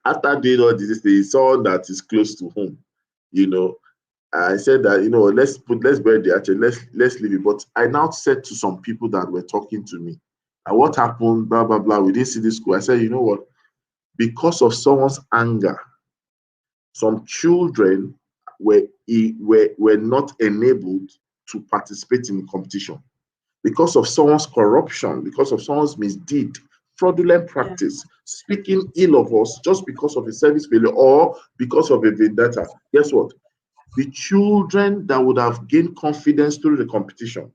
After doing all this, he saw that is close to home. You know, I said that, you know, let's bury the hatchet, let's leave it. But I now said to some people that were talking to me, and what happened, blah blah blah. We didn't see this school. I said, you know what? Because of someone's anger, some children were not enabled to participate in the competition. Because of someone's corruption, because of someone's misdeed, fraudulent practice, speaking ill of us just because of a service failure or because of a vendetta. Guess what? The children that would have gained confidence through the competition,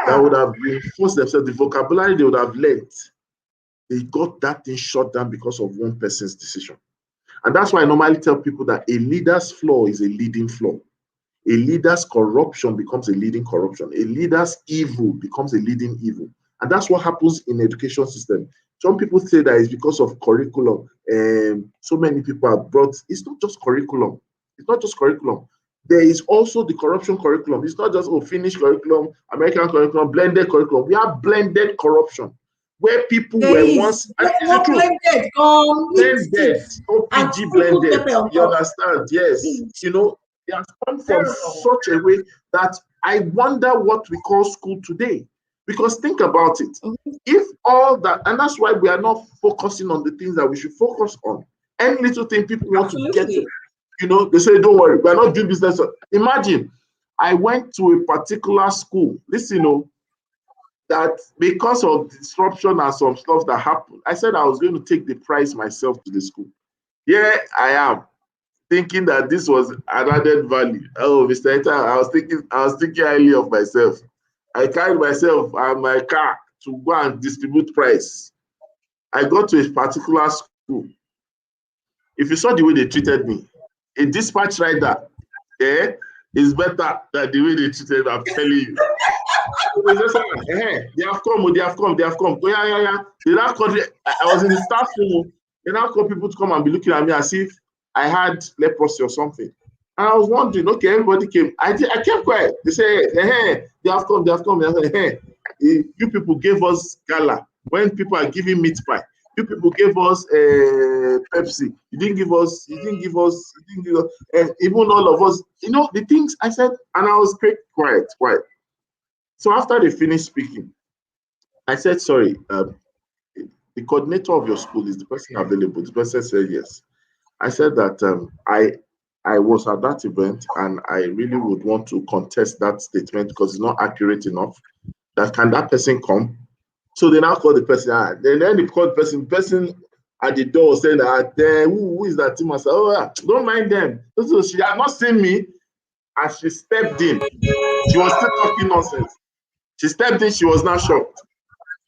that would have reinforced themselves, the vocabulary they would have learned, they got that thing shut down because of one person's decision. And that's why I normally tell people that a leader's flaw is a leading flaw. A leader's corruption becomes a leading corruption. A leader's evil becomes a leading evil. And that's what happens in the education system. Some people say that it's because of curriculum. And so many people are brought. It's not just curriculum. It's not just curriculum. There is also the corruption curriculum. It's not just Finnish curriculum, American curriculum, blended curriculum. We have blended corruption where people There were is. once, and Get it's the more truth, blended, blended, it's and OPG triple blended. pepper on You top. understand? Yes. It's You know, they have come from terrible. such a way that I wonder what we call school today. Because think about it. If all that, and that's why we are not focusing on the things that we should focus on. Any little thing people want to get, Absolutely. you know, they say, don't worry, we're not doing business. Imagine, I went to a particular school. Listen, you know, that because of disruption and some stuff that happened, I said I was going to take the price myself to the school. Here I am, thinking that this was an added value. Oh, Mr. Eta, I was thinking highly of myself. I carried myself and my car to go and distribute price. I got to a particular school. If you saw the way they treated me, a dispatch rider, is better than the way they treated. I'm telling you. They just say, they have come, oh, they have come, they have come. Oh, yeah, yeah, yeah. They now called me. I was in the staff room. They now call people to come and be looking at me as if I had leprosy or something. And I was wondering, okay, everybody came. I kept quiet. They say, they have come, they have come. They say, you people gave us gala when people are giving meat pie. You people gave us Pepsi. You didn't give us, and even all of us, you know, the things I said, and I was quiet. So after they finished speaking, I said, sorry, the coordinator of your school, is the person available? The person said yes. I said that I was at that event and I really would want to contest that statement because it's not accurate enough. That can that person come? So they now call the person. Then they call the person at the door saying that who is that team? I said, oh yeah, don't mind them. So she had not seen me as she stepped in. She was still talking nonsense. She stepped in, she was now shocked.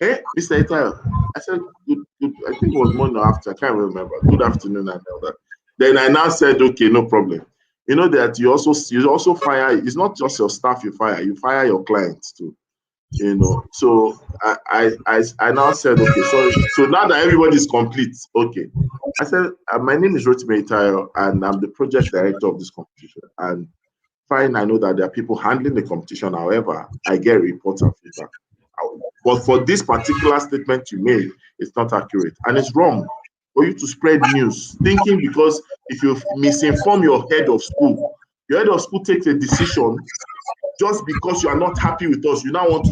Mr. Itayo. I said, good, I think it was morning or after, I can't remember. Good afternoon and all that. Then I now said, okay, no problem. You know that you also fire, it's not just your staff you fire your clients too. You know. So I now said, okay, sorry. So now that everybody is complete, okay. I said, my name is Rotimi Itayo and I'm the project director of this competition. And fine, I know that there are people handling the competition. However, I get reports and feedback. But for this particular statement you made, it's not accurate. And it's wrong for you to spread news, thinking because if you misinform your head of school takes a decision just because you are not happy with us, you now want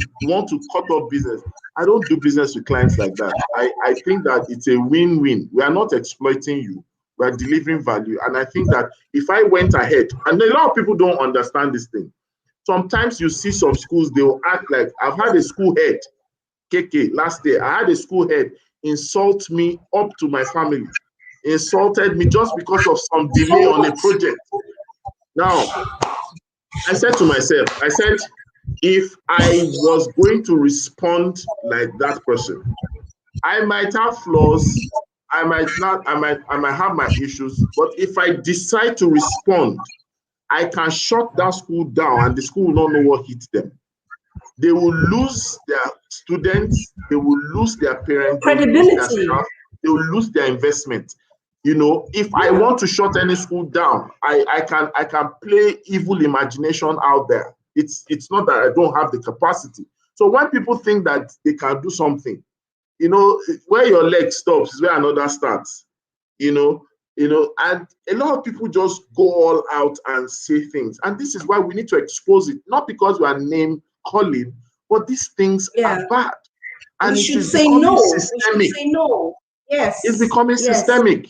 to cut off business. I don't do business with clients like that. I think that it's a win-win. We are not exploiting you. We are delivering value. And I think that if I went ahead, and a lot of people don't understand this thing. Sometimes you see some schools, they will act like, I've had a school head, KK, last day, I had a school head insult me up to my family, insulted me just because of some delay on a project. Now, I said to myself, I said, if I was going to respond like that person, I might have flaws, I might not, I might have my issues, but if I decide to respond, I can shut that school down and the school will not know what hit them. They will lose their students, they will lose their parents, they will lose their Credibility. staff, they will lose their investment. You know, if I Yeah. want to shut any school down, I can play evil imagination out there. It's not that I don't have the capacity. So when people think that they can do something, you know, where your leg stops is where another starts. You know, and a lot of people just go all out and say things, and this is why we need to expose it, not because we are name calling, but these things Yeah. are bad, We and it should is say becoming no. We should systemic. say no. It's Yes. becoming Yes. systemic,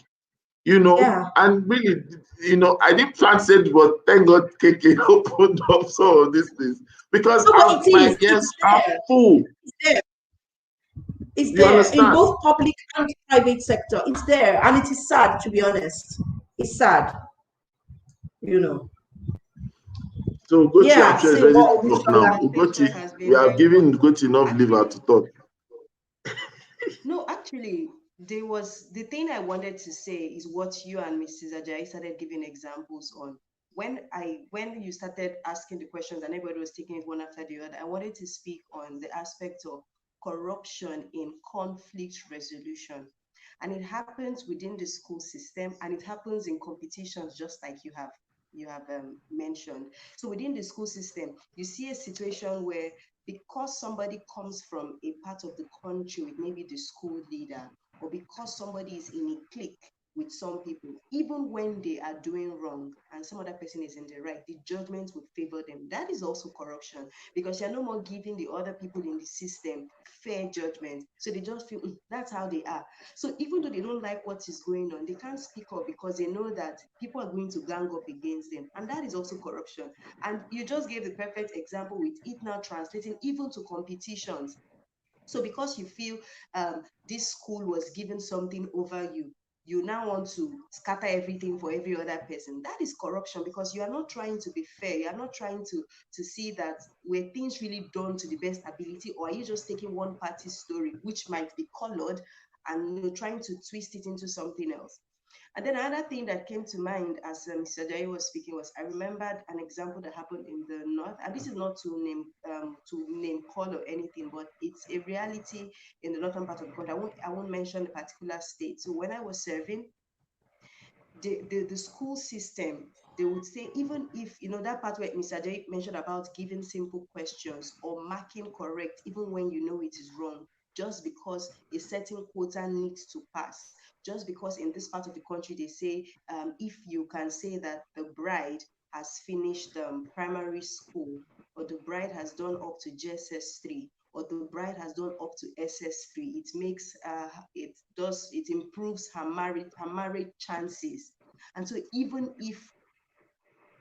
you know, Yeah. and really, you know, I didn't plan to say it, but thank God KK opened up some of these things because No, but it my is. ears It's are there. full. It's there. It's You there in understand? both public and private sector. It's there, and it is sad, to be honest. It's sad, you know. So Ugochi, I'm Yeah. sure is Say ready to what we talk shall now. have. Ugochi, Conversation has we been have very given wonderful. Ugochi enough liver to Actually, talk. no, actually, there was the thing I wanted to say is what you and Mrs. Ajayi started giving examples on. When you started asking the questions and everybody was taking it one after the other, I wanted to speak on the aspect of corruption in conflict resolution. And it happens within the school system and it happens in competitions just like you have mentioned. So within the school system, you see a situation where because somebody comes from a part of the country with maybe the school leader, or because somebody is in a clique with some people, even when they are doing wrong and some other person is in the right, the judgment will favor them. That is also corruption because you're no more giving the other people in the system fair judgment. So they just feel that's how they are. So even though they don't like what is going on, they can't speak up because they know that people are going to gang up against them. And that is also corruption. And you just gave the perfect example with it now translating even to competitions. So because you feel this school was given something over you, you now want to scatter everything for every other person. That is corruption because you are not trying to be fair. You are not trying to see that were things really done to the best ability, or are you just taking one party's story, which might be colored, and you're trying to twist it into something else. And then another thing that came to mind as Mr. Jai was speaking was I remembered an example that happened in the north, and this is not to name call or anything, but it's a reality in the northern part of the country. I won't mention the particular state. So when I was serving, the school system, they would say even if that part where Mr. J mentioned about giving simple questions or marking correct even when you know it is wrong, just because a certain quota needs to pass, just because in this part of the country they say if you can say that the bride has finished primary school, or the bride has done up to JSS 3, or the bride has done up to SS 3, it improves her marriage chances. And so even if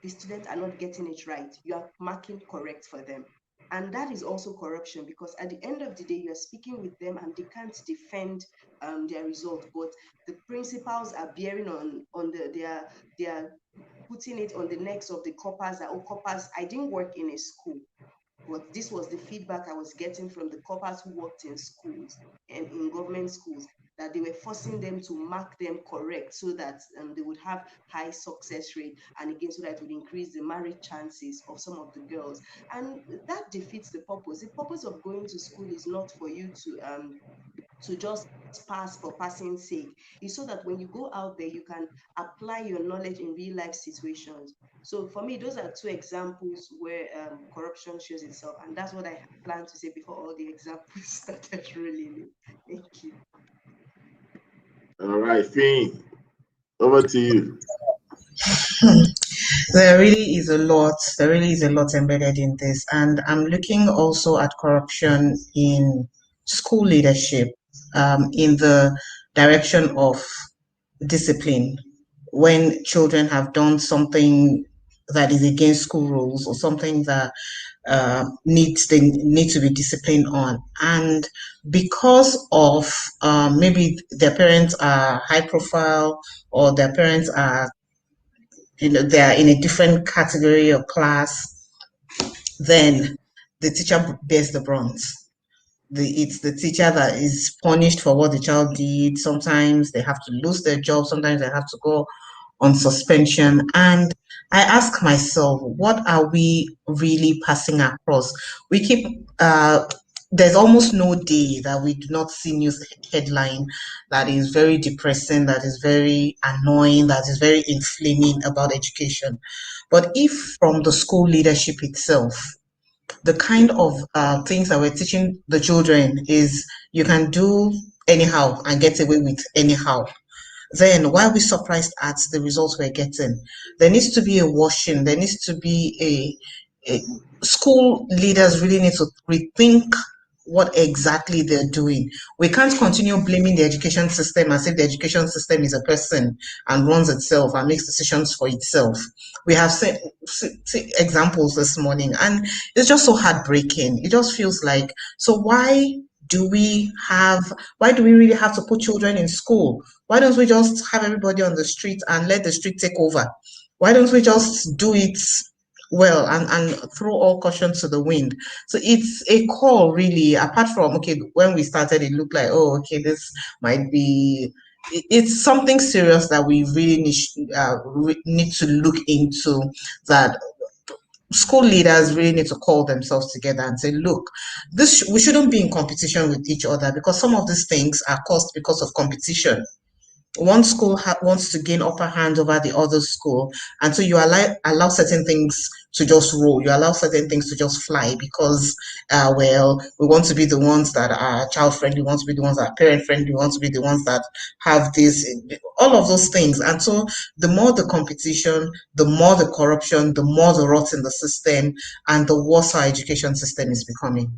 the students are not getting it right, you are marking correct for them. And that is also corruption because at the end of the day, you are speaking with them and they can't defend their result. But the principals are bearing on they are putting it on the necks of the coppers that, oh, coppers, I didn't work in a school, but this was the feedback I was getting from the coppers who worked in schools and in government schools, that they were forcing them to mark them correct so that they would have high success rate, and again so that it would increase the marriage chances of some of the girls. And that defeats the purpose. The purpose of going to school is not for you to just pass for passing sake. Is so that when you go out there, you can apply your knowledge in real life situations. So for me, those are two examples where corruption shows itself, and that's what I plan to say before all the examples started rolling in. Thank you. All right, Finn, over to you. There really is a lot. There really is a lot embedded in this, and I'm looking also at corruption in school leadership, in the direction of discipline. When children have done something that is against school rules or something that they need to be disciplined on, and because of maybe their parents are high profile or their parents are they are in a different category or class, then the teacher bears the brunt. It's the teacher that is punished for what the child did. Sometimes they have to lose their job. Sometimes they have to go on suspension. And I ask myself, what are we really passing across? We keep, there's almost no day that we do not see news headline that is very depressing, that is very annoying, that is very inflaming about education. But if from the school leadership itself, the kind of things that we're teaching the children is you can do anyhow and get away with anyhow, then why are we surprised at the results we're getting? There needs to be a washing. There needs to be a school leaders really need to rethink what exactly they're doing. We can't continue blaming the education system as if the education system is a person and runs itself and makes decisions for itself. We have seen examples this morning, and it's just so heartbreaking. It just feels like, so why do we really have to put children in school? Why don't we just have everybody on the street and let the street take over? Why don't we just do it well and throw all caution to the wind? So it's a call, really, apart from, okay, when we started, it looked like, oh, okay, this might be, it's something serious that we really need to look into, that school leaders really need to call themselves together and say, look, we shouldn't be in competition with each other, because some of these things are caused because of competition. One school wants to gain upper hand over the other school, and so you allow certain things to just roll, you allow certain things to just fly, because well, we want to be the ones that are child friendly, we want to be the ones that are parent friendly, we want to be the ones that have this, all of those things. And so the more the competition, the more the corruption, the more the rot in the system, and the worse our education system is becoming.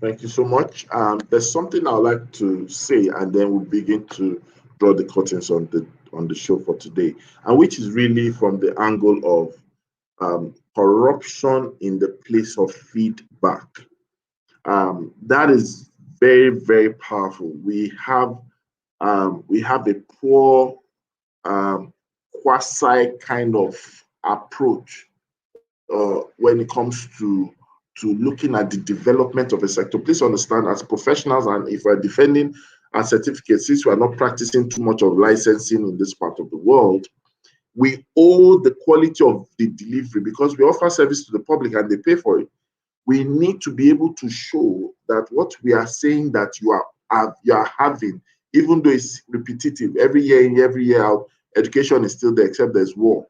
Thank you so much. There's something I'd like to say, and then we'll begin to draw the curtains on the show for today, and which is really from the angle of corruption in the place of feedback. That is very, very powerful. We have a poor quasi kind of approach when it comes to looking at the development of a sector. Please understand, as professionals, and if we're defending our certificates, since we're not practicing too much of licensing in this part of the world, we owe the quality of the delivery, because we offer service to the public and they pay for it. We need to be able to show that what we are saying that you are having, even though it's repetitive, every year in, every year out, education is still there, except there's war.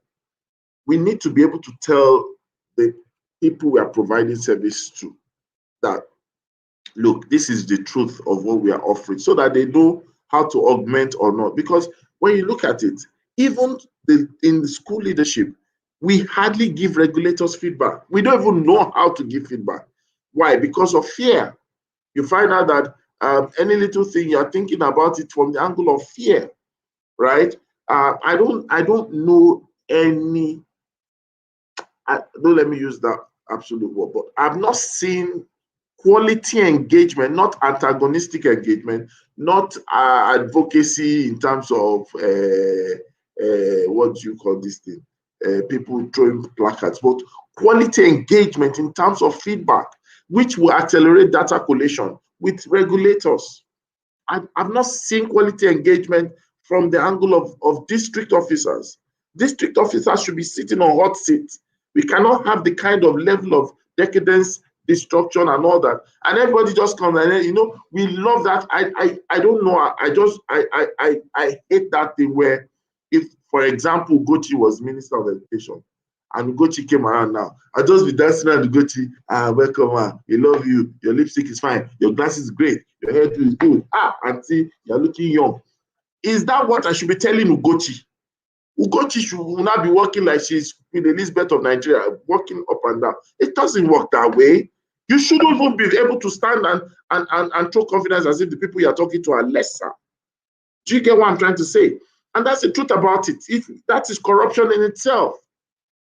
We need to be able to tell the people we are providing service to that, look, this is the truth of what we are offering, so that they know how to augment or not. Because when you look at it, even in the school leadership, we hardly give regulators feedback. We don't even know how to give feedback. Why? Because of fear. You find out that any little thing, you're thinking about it from the angle of fear, right? I don't know any, don't let me use that absolute word, but I've not seen quality engagement, not antagonistic engagement, not advocacy in terms of what do you call this thing? People throwing placards, but quality engagement in terms of feedback, which will accelerate data collation with regulators. I've not seen quality engagement from the angle of district officers. District officers should be sitting on hot seats. We cannot have the kind of level of decadence, destruction, and all that. And everybody just comes and, we love that. I don't know. I hate that thing where, if, for example, Gochi was Minister of Education, and Gochi came around now, I just be dancing around Gochi. Welcome, we love you. Your lipstick is fine. Your glasses is great. Your hair is good. Auntie, you're looking young. Is that what I should be telling Ugochi? Ugochi should not be working like she's Queen Elizabeth of Nigeria, walking up and down. It doesn't work that way. You shouldn't even be able to stand and show confidence as if the people you're talking to are lesser. Do you get what I'm trying to say? And that's the truth about it. If that is corruption in itself.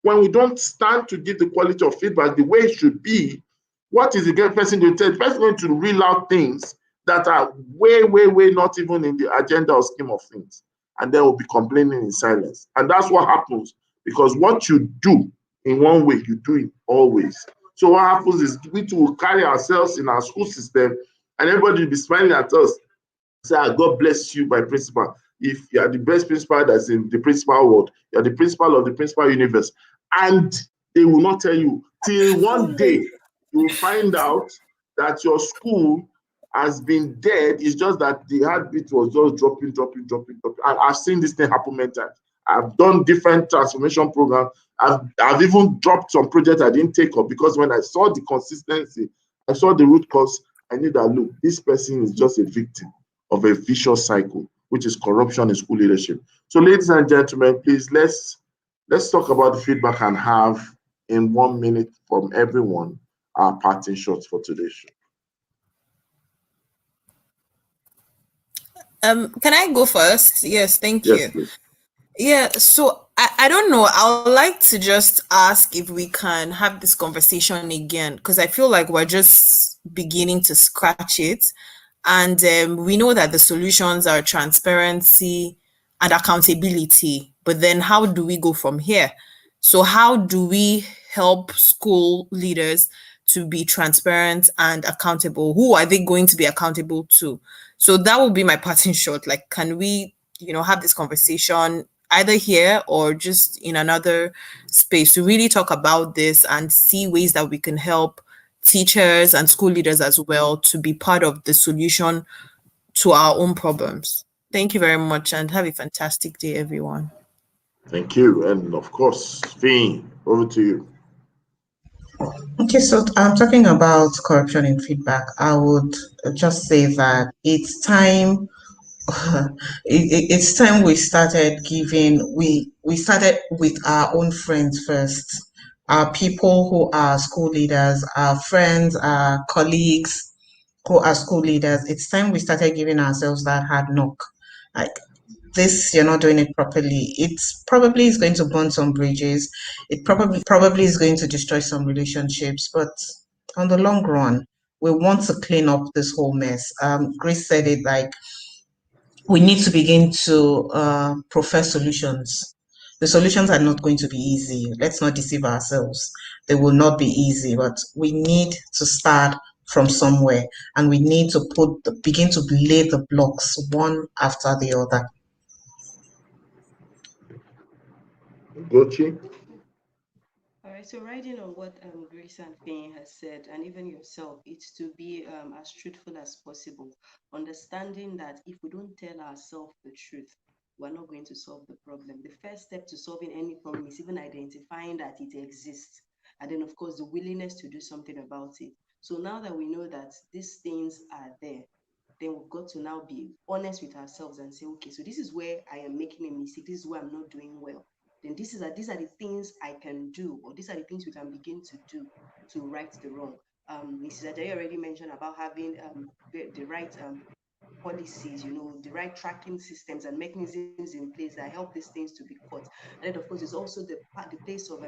When we don't stand to give the quality of feedback the way it should be, what is the person going to tell? The person going to reel out things that are way, way, way not even in the agenda or scheme of things. and then we'll be complaining in silence. And that's what happens, because what you do in one way, you do it always. So what happens is we too will carry ourselves in our school system, and everybody will be smiling at us. Say, God bless you, my principal. If you are the best principal that's in the principal world, you are the principal of the principal universe. And they will not tell you till one day you will find out that your school has been dead. It's just that the heartbeat was just dropping. I've seen this thing happen many times. I've done different transformation programs. I've even dropped some projects I didn't take up, because when I saw the consistency, I saw the root cause, I knew that, look, this person is just a victim of a vicious cycle, which is corruption in school leadership. So, ladies and gentlemen, please let's talk about the feedback and have in 1 minute from everyone our parting shots for today's show. Can I go first? Yes, thank Yes, you. please. Yeah, so I don't know. I would like to just ask if we can have this conversation again, because I feel like we're just beginning to scratch it. And we know that the solutions are transparency and accountability. But then how do we go from here? So, how do we help school leaders to be transparent and accountable? Who are they going to be accountable to? So, that will be my parting shot. Like, can we, have this conversation either here or just in another space to really talk about this and see ways that we can help teachers and school leaders as well to be part of the solution to our own problems. Thank you very much and have a fantastic day, everyone. Thank you. And of course, Finn, over to you. Okay, so I'm talking about corruption in feedback. I would just say that it's time. It's time we started giving. We started with our own friends first. Our people who are school leaders, our friends, our colleagues who are school leaders. It's time we started giving ourselves that hard knock. Like, this, you're not doing it properly. It's probably is going to burn some bridges. It probably is going to destroy some relationships. But on the long run, we want to clean up this whole mess. Grace said it, like, we need to begin to profess solutions. The solutions are not going to be easy. Let's not deceive ourselves. They will not be easy, but we need to start from somewhere, and we need to begin to lay the blocks one after the other. Gochi? All right, so riding on what Grace and Fane has said, and even yourself, it's to be as truthful as possible, understanding that if we don't tell ourselves the truth, we're not going to solve the problem. The first step to solving any problem is even identifying that it exists, and then, of course, the willingness to do something about it. So now that we know that these things are there, then we've got to now be honest with ourselves and say, okay, so this is where I am making a mistake. This is where I'm not doing well. Then these are the things I can do, or these are the things we can begin to do to right the wrong. Mrs. Ajayi already mentioned about having the right policies, the right tracking systems and mechanisms in place that help these things to be caught. And then, of course, there's also the place of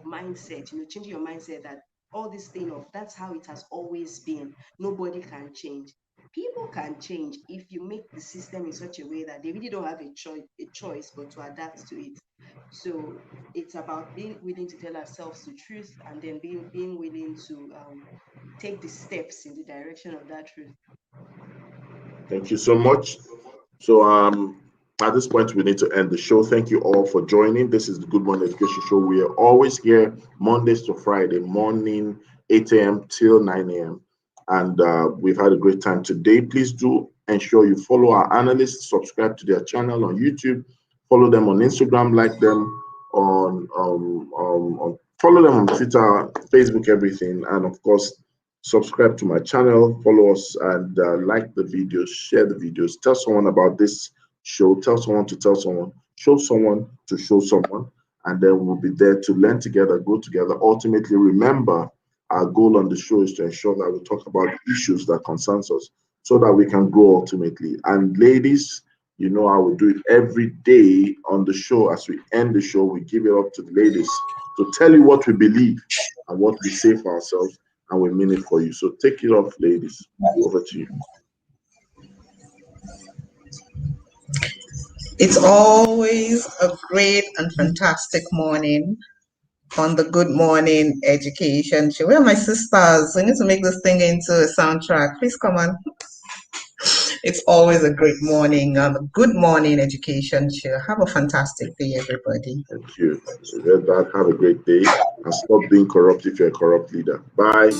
mindset, changing your mindset that all this thing of that's how it has always been. Nobody can change. People can change if you make the system in such a way that they really don't have a choice but to adapt to it. So it's about being willing to tell ourselves the truth, and then being willing to take the steps in the direction of that truth. Thank you so much. So at this point we need to end the show. Thank you all for joining. This is the Good Morning Education Show. We are always here Mondays to Friday morning, 8 a.m. till 9 a.m. And we've had a great time today. Please do ensure you follow our analysts, subscribe to their channel on YouTube, follow them on Instagram, like them on follow them on Twitter, Facebook, everything, and of course subscribe to my channel, follow us, and like the videos, share the videos, tell someone about this show, tell someone to tell someone, show someone to show someone, and then we'll be there to learn together, grow together. Ultimately, remember, our goal on the show is to ensure that we talk about issues that concerns us so that we can grow ultimately. And ladies, you know how we do it every day on the show. As we end the show, we give it up to the ladies to tell you what we believe and what we say for ourselves, and we mean it for you. So take it off, ladies. Over to you. It's always a great and fantastic morning on the Good Morning Education Show. Where are my sisters? We need to make this thing into a soundtrack. Please come on. It's always a great morning on the Good Morning Education Show. Have a fantastic day, everybody. Thank you. With that, have a great day and stop being corrupt if you're a corrupt leader. Bye.